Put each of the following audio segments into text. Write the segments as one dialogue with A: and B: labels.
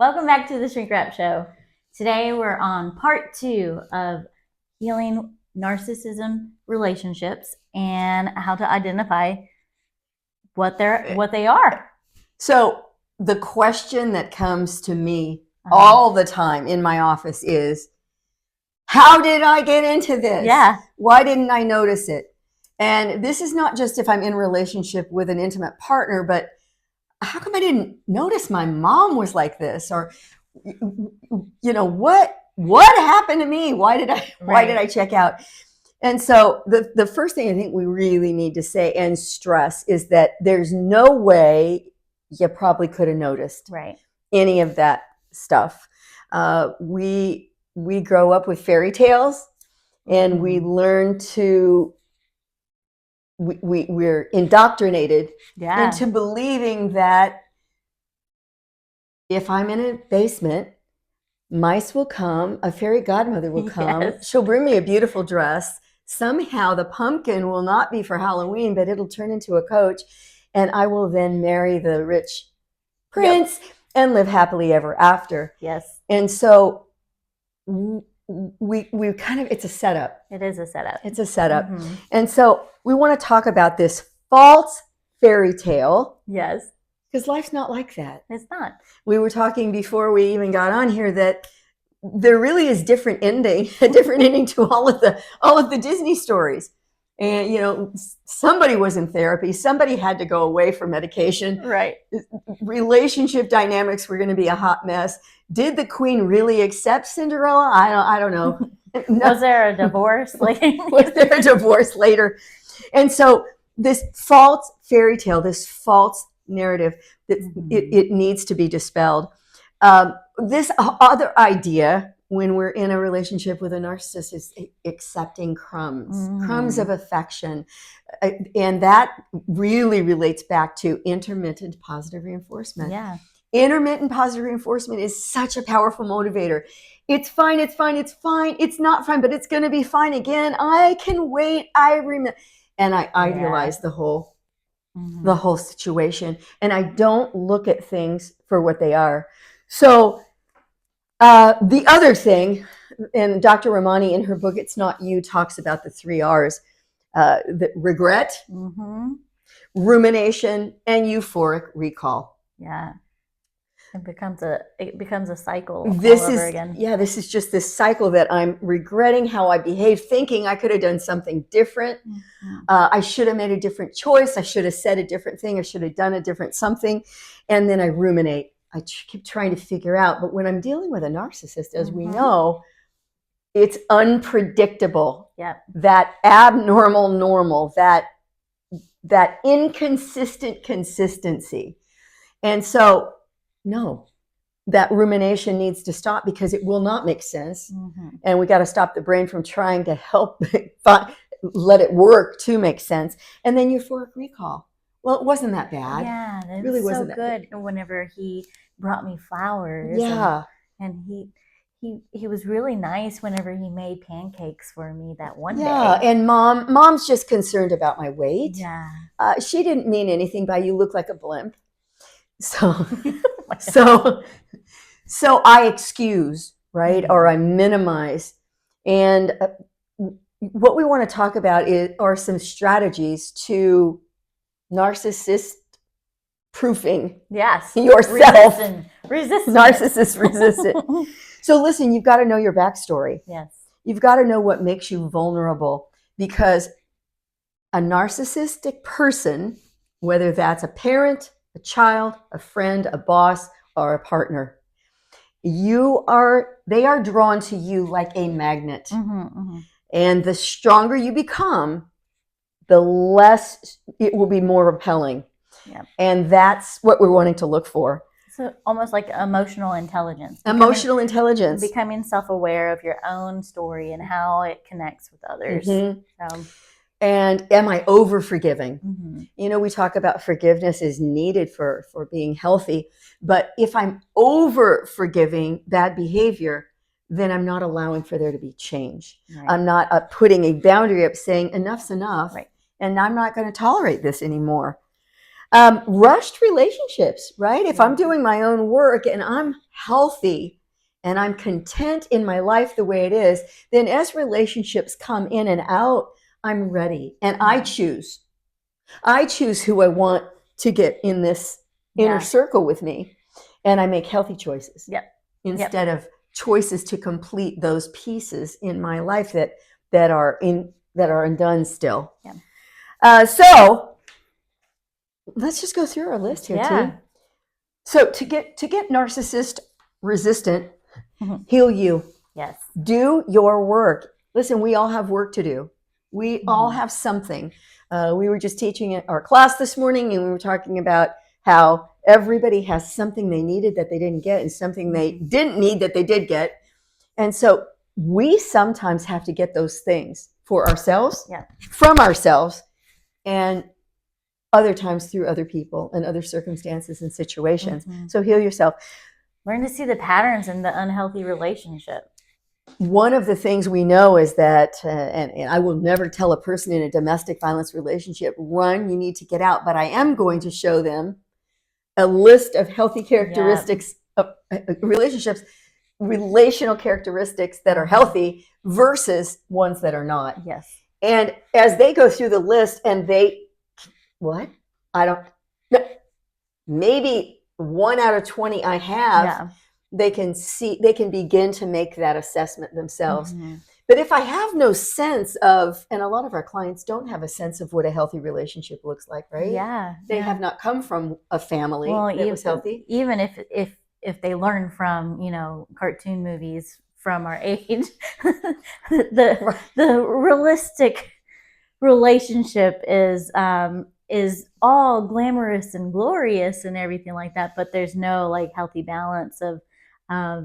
A: Welcome back to the Shrink Wrap Show. Today we're on part 2 of healing narcissism relationships and how to identify what they are.
B: So the question that comes to me all the time in my office is, how did I get into this?
A: Yeah.
B: Why didn't I notice it? And this is not just if I'm in a relationship with an intimate partner, but how come I didn't notice my mom was like this? Or, what happened to me? Why did I check out? And so the first thing I think we really need to say and stress is that there's no way you probably could have noticed any of that stuff. We grow up with fairy tales, and we learn to we're indoctrinated into believing that if I'm in a basement, mice will come, a fairy godmother will come, she'll bring me a beautiful dress. Somehow the pumpkin will not be for Halloween, but it'll turn into a coach, and I will then marry the rich prince and live happily ever after.
A: Yes.
B: And so we kind of, it's a setup.
A: It is a setup.
B: It's a setup. Mm-hmm. And so we want to talk about this false fairy tale.
A: Yes.
B: Because life's not like that.
A: It's not.
B: We were talking before we even got on here that there really is a different ending to all of the Disney stories. And, somebody was in therapy. Somebody had to go away for medication.
A: Right.
B: Relationship dynamics were going to be a hot mess. Did the queen really accept Cinderella? I don't know.
A: No. Was there a divorce later?
B: Was there a divorce later? And so this false fairy tale, this false narrative, that it needs to be dispelled. This other idea, when we're in a relationship with a narcissist, is accepting crumbs of affection. And that really relates back to intermittent positive reinforcement.
A: Yeah.
B: Intermittent positive reinforcement is such a powerful motivator. It's fine, it's fine, it's fine. It's not fine, but it's going to be fine again. I can wait. I remember. And I idealize the whole situation. And I don't look at things for what they are. So the other thing, and Dr. Ramani in her book, It's Not You, talks about the 3 R's, the regret, rumination, and euphoric recall.
A: Yeah. It becomes a cycle all over again.
B: Yeah, this is just this cycle that I'm regretting how I behaved, thinking I could have done something different. I should have made a different choice. I should have said a different thing. I should have done a different something. And then I ruminate. I keep trying to figure out. But when I'm dealing with a narcissist, as we know, it's unpredictable.
A: Yeah.
B: That abnormal normal, that inconsistent consistency. And so, no, that rumination needs to stop, because it will not make sense. And we got to stop the brain from trying to help let it work to make sense. And then euphoric recall. Well, it wasn't that bad.
A: Yeah, it
B: really
A: was
B: wasn't
A: so
B: that
A: good. Whenever he brought me flowers.
B: Yeah.
A: And he was really nice whenever he made pancakes for me that one day.
B: Yeah, and mom's just concerned about my weight.
A: Yeah.
B: She didn't mean anything by you look like a blimp. So I excuse, right? Or I minimize. And what we want to talk about are some strategies to narcissist proofing yourself.
A: Resistant.
B: Narcissist resistant. So listen, you've got to know your backstory.
A: Yes.
B: You've got to know what makes you vulnerable, because a narcissistic person, whether that's a parent, a child, a friend, a boss, or a partner, they are drawn to you like a magnet. And the stronger you become, the less it will be more repelling.
A: Yep.
B: And that's what we're wanting to look for.
A: So almost like emotional intelligence.
B: Intelligence.
A: Becoming self-aware of your own story and how it connects with others.
B: And am I over forgiving? We talk about forgiveness is needed for being healthy. But if I'm over forgiving bad behavior, then I'm not allowing for there to be change. Right. I'm not putting a boundary up saying enough's enough.
A: Right.
B: And I'm not going to tolerate this anymore. Rushed relationships, right? If I'm doing my own work and I'm healthy and I'm content in my life the way it is, then as relationships come in and out, I'm ready. And I choose who I want to get in this inner circle with me. And I make healthy choices instead of choices to complete those pieces in my life that are undone still. So let's just go through our list here, T. So to get narcissist resistant, heal you.
A: Yes.
B: Do your work. Listen, we all have work to do. We all have something. We were just teaching at our class this morning, and we were talking about how everybody has something they needed that they didn't get and something they didn't need that they did get. And so we sometimes have to get those things for ourselves, from ourselves, and other times through other people and other circumstances and situations. So heal yourself.
A: Learn to see the patterns in the unhealthy relationship.
B: One of the things we know is that, and I will never tell a person in a domestic violence relationship, run, you need to get out. But I am going to show them a list of healthy characteristics of relationships, relational characteristics that are healthy versus ones that are not.
A: Yes.
B: And as they go through the list and maybe 1 out of 20 I have, they can begin to make that assessment themselves. But if I have no sense of, and a lot of our clients don't have a sense of what a healthy relationship looks like, right? They have not come from a family that was healthy.
A: Even if they learn from, cartoon movies from our age, the realistic relationship is all glamorous and glorious and everything like that, but there's no healthy balance of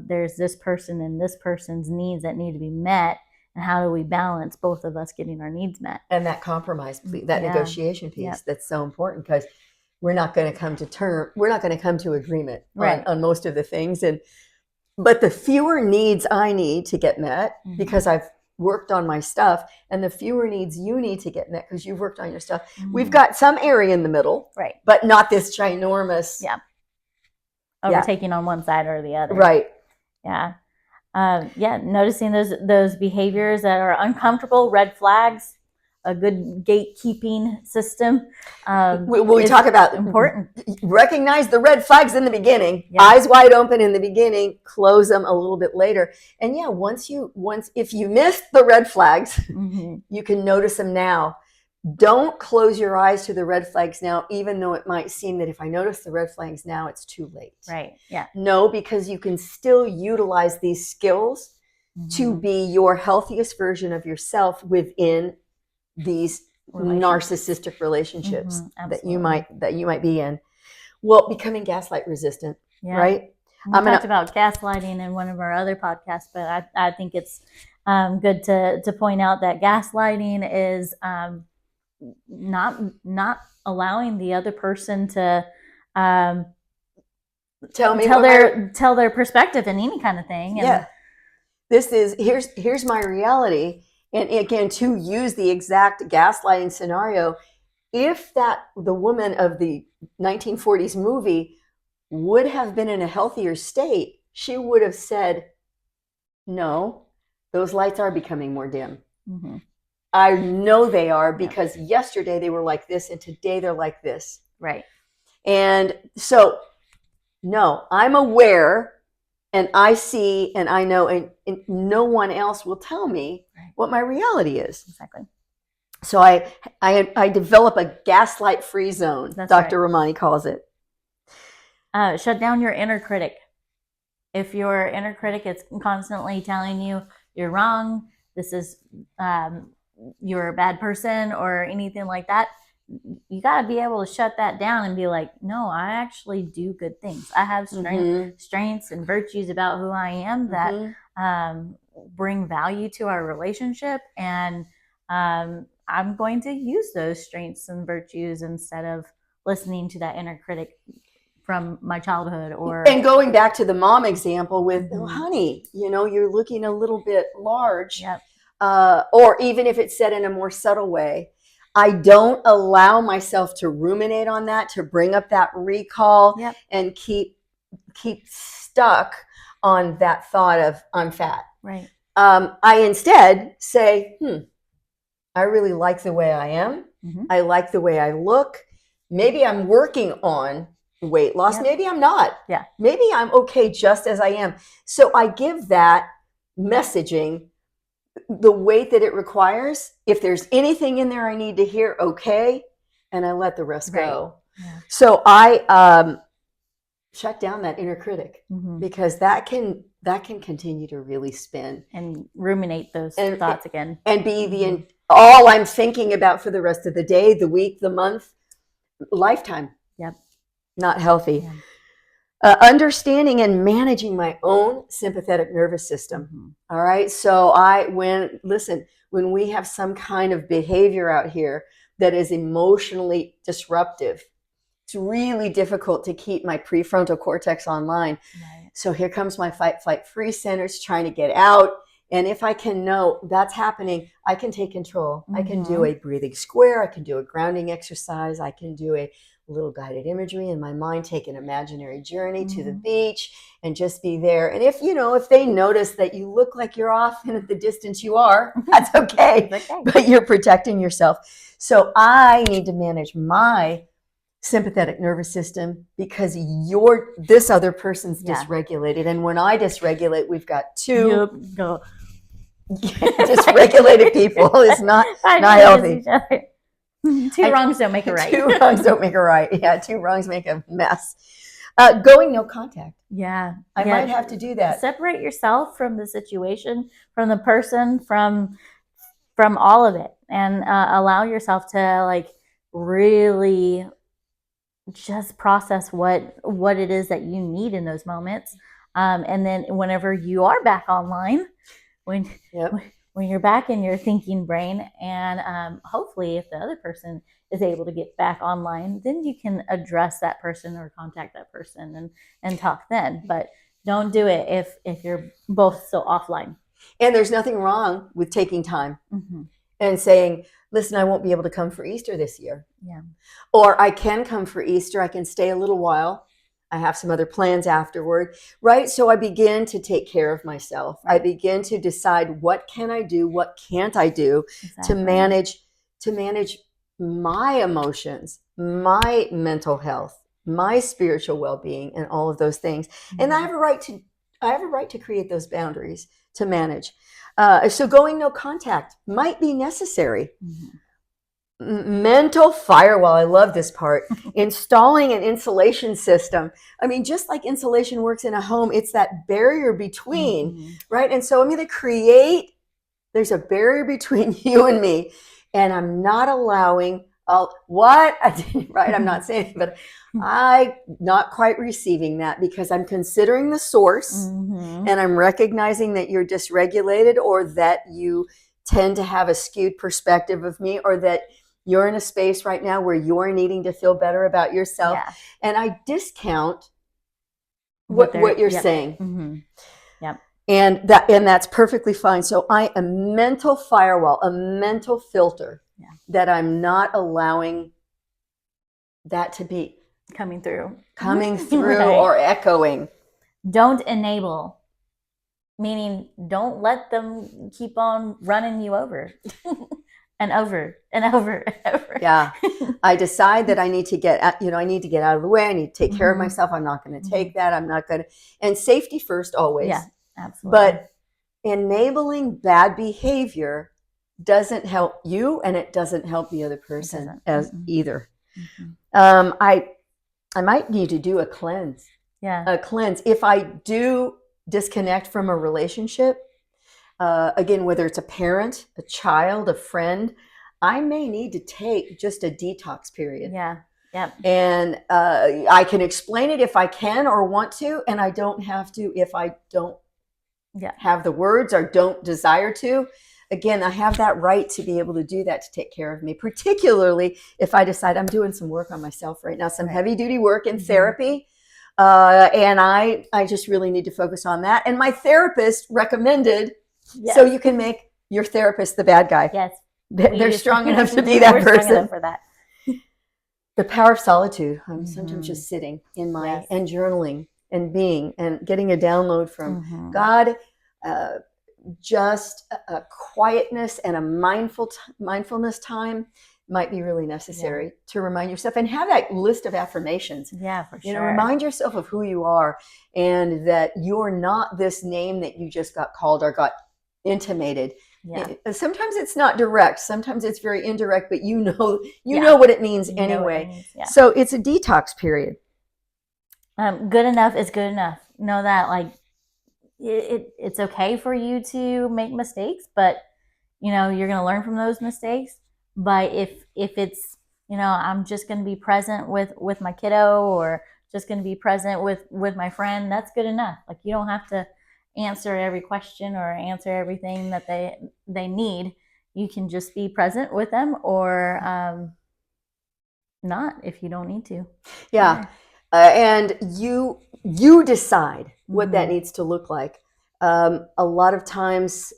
A: there's this person and this person's needs that need to be met, and how do we balance both of us getting our needs met?
B: And that compromise, that negotiation piece, that's so important, because we're not going to come to agreement on most of the things. But the fewer needs I need to get met because I've worked on my stuff, and the fewer needs you need to get met because you've worked on your stuff. We've got some area in the middle, but not this ginormous
A: overtaking on one side or the other.
B: Right.
A: Noticing those behaviors that are uncomfortable, red flags, a good gatekeeping system.
B: We talk about
A: important.
B: Recognize the red flags in the beginning, eyes wide open in the beginning, close them a little bit later. And if you missed the red flags, you can notice them now. Don't close your eyes to the red flags now, even though it might seem that if I notice the red flags now, it's too late.
A: Right. Yeah.
B: No, because you can still utilize these skills to be your healthiest version of yourself within these narcissistic relationships that you might be in. Well, becoming gaslight resistant, right?
A: We talked about gaslighting in one of our other podcasts, but I think it's good to point out that gaslighting is not allowing the other person to tell their perspective in any kind of thing. And
B: here's my reality. And again, to use the exact gaslighting scenario, if the woman of the 1940s movie would have been in a healthier state, she would have said, no, those lights are becoming more dim. I know they are, because yesterday they were like this and today they're like this.
A: Right.
B: And so, no, I'm aware and I see and I know, and no one else will tell me what my reality is.
A: Exactly.
B: So I develop a gaslight-free zone, Dr. Romani calls it.
A: Shut down your inner critic. If your inner critic is constantly telling you you're wrong, this is you're a bad person or anything like that, you got to be able to shut that down and be like, no, I actually do good things. I have strengths and virtues about who I am that bring value to our relationship, and I'm going to use those strengths and virtues instead of listening to that inner critic from my childhood.
B: And going back to the mom example with, oh, honey, you're looking a little bit large. Or even if it's said in a more subtle way, I don't allow myself to ruminate on that, to bring up that recall
A: Yep.
B: and keep stuck on that thought of I'm fat.
A: Right.
B: I instead say, I really like the way I am.
A: Mm-hmm.
B: I like the way I look. Maybe I'm working on weight loss.
A: Yep.
B: Maybe I'm not.
A: Yeah.
B: Maybe I'm okay just as I am. So I give that messaging the weight that it requires. If there's anything in there I need to hear, okay. And I let the rest go.
A: Yeah.
B: So I shut down that inner critic,
A: Mm-hmm.
B: because that can continue to really spin
A: and ruminate those thoughts again,
B: and be all I'm thinking about for the rest of the day, the week, the month, lifetime.
A: Yep.
B: Not healthy.
A: Yeah.
B: Understanding and managing my own sympathetic nervous system.
A: Mm-hmm.
B: All right. So when we have some kind of behavior out here that is emotionally disruptive, it's really difficult to keep my prefrontal cortex online.
A: Right.
B: So here comes my fight, flight, freeze centers trying to get out. And if I can know that's happening, I can take control. Mm-hmm. I can do a breathing square. I can do a grounding exercise. I can do a little guided imagery in my mind, take an imaginary journey to the beach and just be there. And if they notice that you look like you're off and at the distance you are, that's okay. Okay. But you're protecting yourself. So I need to manage my sympathetic nervous system because this other person's dysregulated. And when I dysregulate, we've got two dysregulated people. It's not healthy.
A: Two wrongs don't make a right.
B: Two wrongs don't make a right. Yeah, two wrongs make a mess. Going no contact.
A: Yeah.
B: I might have to do that.
A: Separate yourself from the situation, from the person, from all of it, and allow yourself to really just process what it is that you need in those moments. And then whenever you are back online, when you're back in your thinking brain, and hopefully if the other person is able to get back online, then you can address that person or contact that person and talk then. But don't do it if you're both still offline.
B: And there's nothing wrong with taking time and saying, listen, I won't be able to come for Easter this year.
A: Yeah.
B: Or I can come for Easter. I can stay a little while. I have some other plans afterward, right? So I begin to take care of myself. Right. I begin to decide what can I do, what can't I do to manage my emotions, my mental health, my spiritual well-being, and all of those things. Mm-hmm. And I have a right to create those boundaries to manage. So going no contact might be necessary. Mm-hmm. Mental firewall. I love this part. Installing an insulation system. I mean, just like insulation works in a home, it's that barrier between, right? And so I'm going to there's a barrier between you and me, and I'm not allowing, right? I'm not saying it, but I'm not quite receiving that because I'm considering the source and I'm recognizing that you're dysregulated or that you tend to have a skewed perspective of me or that you're in a space right now where you're needing to feel better about yourself. Yeah. And I discount what you're saying. Mm-hmm.
A: Yep.
B: And that's perfectly fine. So I am mental firewall, a mental filter that I'm not allowing that to be
A: coming through
B: right. Or echoing.
A: Don't enable, meaning don't let them keep on running you over. And over and over and over.
B: Yeah. I decide that I need to get out of the way. I need to take care of myself. I'm not going to take that. I'm not going to. And safety first always.
A: Yeah, absolutely.
B: But enabling bad behavior doesn't help you and it doesn't help the other person either. I might need to do a cleanse.
A: Yeah.
B: A cleanse. If I do disconnect from a relationship, again, whether it's a parent, a child, a friend, I may need to take just a detox period.
A: Yeah. Yeah.
B: And I can explain it if I can or want to, and I don't have to if I don't have the words or don't desire to. Again, I have that right to be able to do that, to take care of me, particularly if I decide I'm doing some work on myself right now, some heavy duty work in therapy. And I just really need to focus on that. And my therapist recommended, so you can make your therapist the bad guy.
A: Yes.
B: They're strong enough to be that
A: We're strong
B: person.
A: enough for that.
B: The power of solitude. I'm sometimes just sitting in my,
A: Yes.
B: and journaling and being and getting a download from God, just a quietness and a mindfulness time might be really necessary to remind yourself, and have that list of affirmations.
A: Yeah, for sure.
B: You know, remind yourself of who you are, and that you're not this name that you just got called or got intimated.
A: Yeah.
B: Sometimes it's not direct, sometimes it's very indirect, but you know what it means anyway.
A: Yeah.
B: So it's a detox period.
A: Good enough is good enough. Know that, like, it's okay for you to make mistakes, but you know, you're going to learn from those mistakes. But if it's, you know, I'm just going to be present with my kiddo, or just going to be present with my friend, that's good enough. Like, you don't have to answer every question or answer everything that they need. You can just be present with them, or not, if you don't need to.
B: Yeah. And you decide what that needs to look like. A lot of times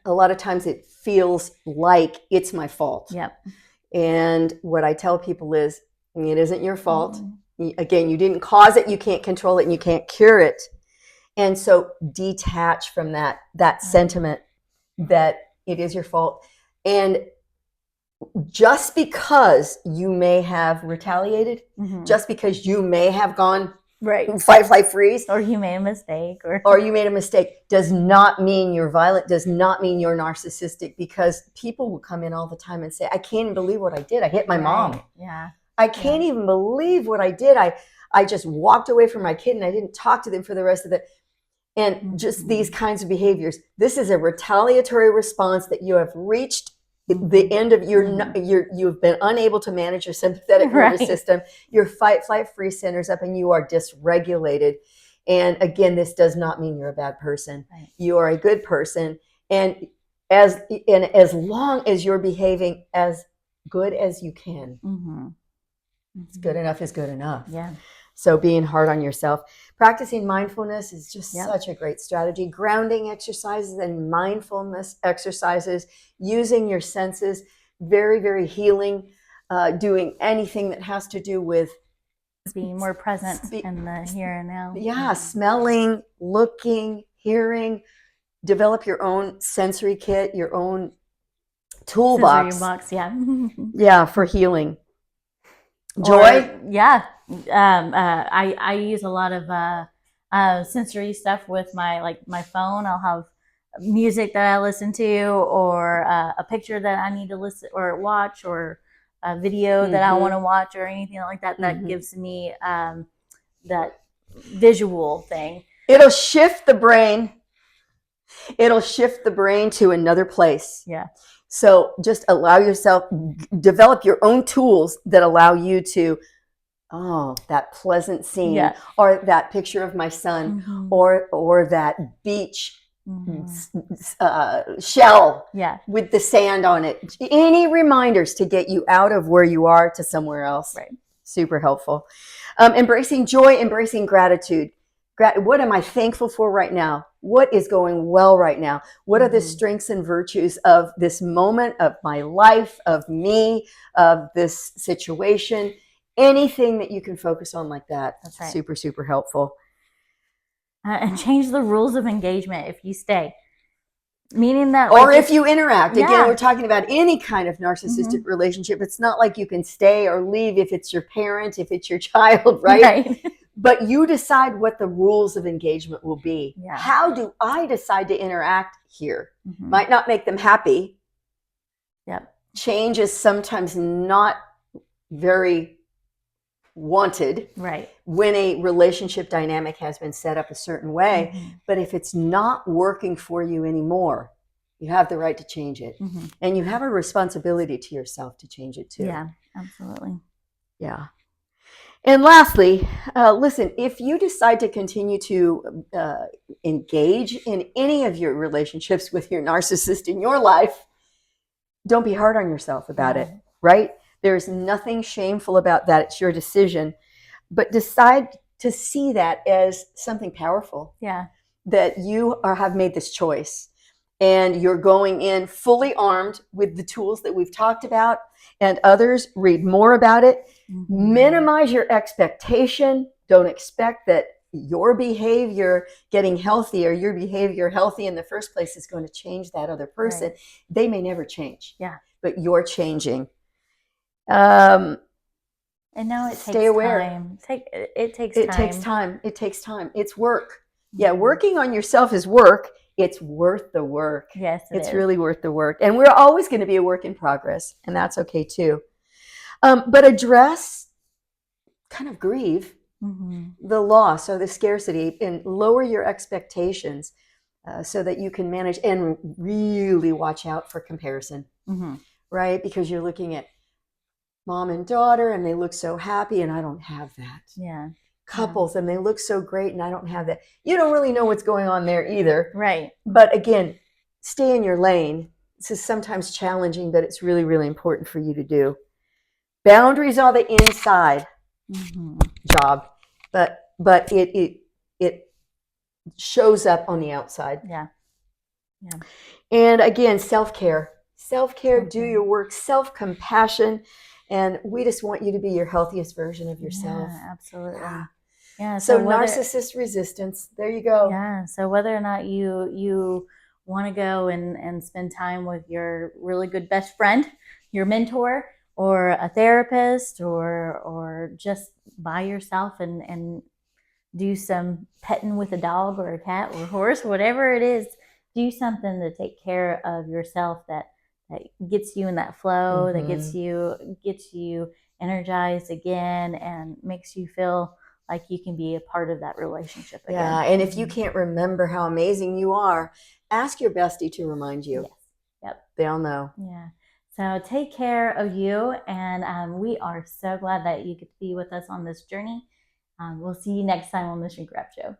B: it feels like it's my fault.
A: Yep.
B: And what I tell people is, it isn't your fault. Again, you didn't cause it, you can't control it, and you can't cure it. And so detach from that sentiment that it is your fault. And just because you may have retaliated, just because you may have gone fight, flight, freeze,
A: or you made a mistake,
B: or you made a mistake, does not mean you're violent, does not mean you're narcissistic, because people will come in all the time and say, I can't even believe what I did. I hit my mom.
A: Yeah.
B: I can't even believe what I did. I just walked away from my kid and I didn't talk to them for the rest of the, and just these kinds of behaviors. This is a retaliatory response that you have reached the end of you've been unable to manage your sympathetic nervous system. Your fight, flight, freeze centers up, and you are dysregulated. And again, this does not mean you're a bad person. You are a good person, and as long as you're behaving as good as you can, it's good enough is good enough.
A: Yeah.
B: So being hard on yourself, practicing mindfulness is just such a great strategy. Grounding exercises and mindfulness exercises, using your senses, very, very healing. Doing anything that has to do with
A: being more present in the here and now.
B: Yeah, smelling, looking, hearing. Develop your own sensory kit, your own toolbox.
A: Sensory box,
B: yeah, for healing. Joy?
A: I use a lot of sensory stuff with my phone. I'll have music that I listen to, or a picture that I need to listen or watch, or a video that I want to watch, or anything like that. That gives me that visual thing.
B: It'll shift the brain. It'll shift the brain to another place.
A: Yeah.
B: So just allow yourself, develop your own tools that allow you to, that pleasant scene, or that picture of my son, or that beach shell with the sand on it. Any reminders to get you out of where you are to somewhere else.
A: Right.
B: Super helpful. Embracing joy, embracing gratitude. What am I thankful for right now? What is going well right now? What are the strengths and virtues of this moment, of my life, of me, of this situation? Anything that you can focus on like that.
A: That's right.
B: Super, super helpful.
A: And change the rules of engagement if you stay. Meaning that,
B: or if you interact. Again, we're talking about any kind of narcissistic relationship. It's not like you can stay or leave if it's your parent, if it's your child, right? But you decide what the rules of engagement will be.
A: Yeah.
B: How do I decide to interact here? Might not make them happy.
A: Yep.
B: Change is sometimes not very wanted.
A: Right.
B: When a relationship dynamic has been set up a certain way. But if it's not working for you anymore, you have the right to change it. And you have a responsibility to yourself to change it too.
A: Yeah, absolutely.
B: Yeah. And lastly, listen, if you decide to continue to engage in any of your relationships with your narcissist in your life, don't be hard on yourself about it, right? There's nothing shameful about that. It's your decision. But decide to see that as something powerful.
A: Yeah.
B: That you have made this choice. and you're going in fully armed with the tools that we've talked about and others. Read more about it. Minimize your expectation. Don't expect that your behavior getting healthier, your behavior healthy in the first place is going to change that other person.
A: Right.
B: They may never change.
A: Yeah.
B: But you're changing.
A: And now it
B: Stay
A: takes
B: aware.
A: time. It takes
B: It
A: time.
B: takes time. It takes time. It's work. Yeah, working on yourself is work. It's worth the work.
A: Yes,
B: it's really worth the work. And we're always going to be a work in progress, and that's okay too. But address, kind of grieve the loss or the scarcity, and lower your expectations so that you can manage and really watch out for comparison, right? Because you're looking at mom and daughter and they look so happy and I don't have that.
A: Yeah.
B: Couples and they look so great and I don't have that. You don't really know what's going on there either.
A: Right.
B: But again, stay in your lane. This is sometimes challenging, but it's really, really important for you to do. Boundaries are the inside job, but it shows up on the outside.
A: Yeah.
B: And again, self-care. Self-care, do your work, self-compassion. And we just want you to be your healthiest version of yourself.
A: Yeah, absolutely. Yeah.
B: So narcissist resistance. There you go.
A: Yeah. So whether or not you want to go and spend time with your really good best friend, your mentor, or a therapist, or just by yourself and do some petting with a dog or a cat or a horse, whatever it is, do something to take care of yourself that gets you in that flow, that gets you energized again and makes you feel like you can be a part of that relationship again.
B: Yeah, and if you can't remember how amazing you are, ask your bestie to remind you.
A: Yes. Yep.
B: They'll know.
A: Yeah. So take care of you, and we are so glad that you could be with us on this journey. We'll see you next time on the Shrink Wrap Show.